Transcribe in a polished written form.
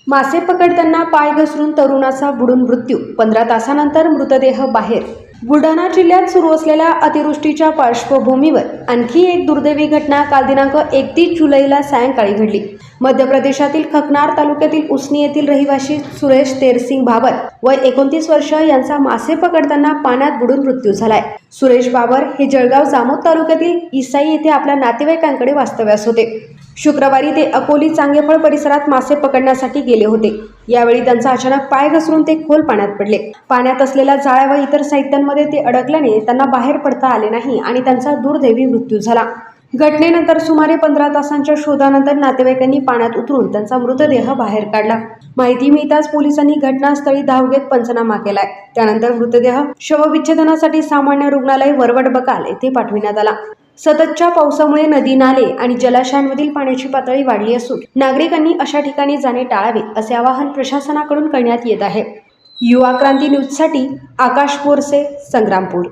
मासे पकडताना पाय घसरून तरुणाचा बुडून मृत्यू, 15 तासानंतर मृतदेह बाहेर. बुलढाणा जिल्ह्यात सुरू असलेल्या अतिवृष्टीच्या पार्श्वभूमीवर आणखी एक दुर्दैवी घटना काल दिनांक 31 जुलैला सायंकाळी घडली. मध्य प्रदेशातील खकनार तालुक्यातील उसनी येथील रहिवासी सुरेश तेरसिंग बाबर वय 29 वर्ष यांचा मासे पकडताना पाण्यात बुडून मृत्यू झालाय. सुरेश बाबर हे जळगाव जामोद तालुक्यातील इसाई येथे आपल्या नातेवाईकांकडे वास्तव्यास होते. शुक्रवारी ते अकोली चांगेफळ परिसरात मासे पकडण्यासाठी गेले होते. यावेळी त्यांचा अचानक पाय घसरून ते खोल पाण्यात पडले. पाण्यात असलेल्या जाळ्या व इतर साहित्यांमध्ये ते अडकल्याने त्यांना बाहेर पडता आले नाही आणि त्यांचा दुर्दैवी मृत्यू झाला. घटनेनंतर सुमारे 15 तासांच्या शोधानंतर नातेवाईकांनी पाण्यात उतरून त्यांचा मृतदेह बाहेर काढला. माहिती मिळताच पोलिसांनी घटनास्थळी धाव घेत पंचनामा केलाय. त्यानंतर मृतदेह शवविच्छेदनासाठी सामान्य रुग्णालय वरवड बकाल येथे पाठविण्यात आला. सततच्या पावसामुळे नदी, नाले आणि जलाशयांमधील पाण्याची पातळी वाढली असून नागरिकांनी अशा ठिकाणी जाणे टाळावे असे आवाहन प्रशासनाकडून करण्यात येत आहे. युवा क्रांती न्यूजसाठी आकाश बोरसे, संग्रामपूर.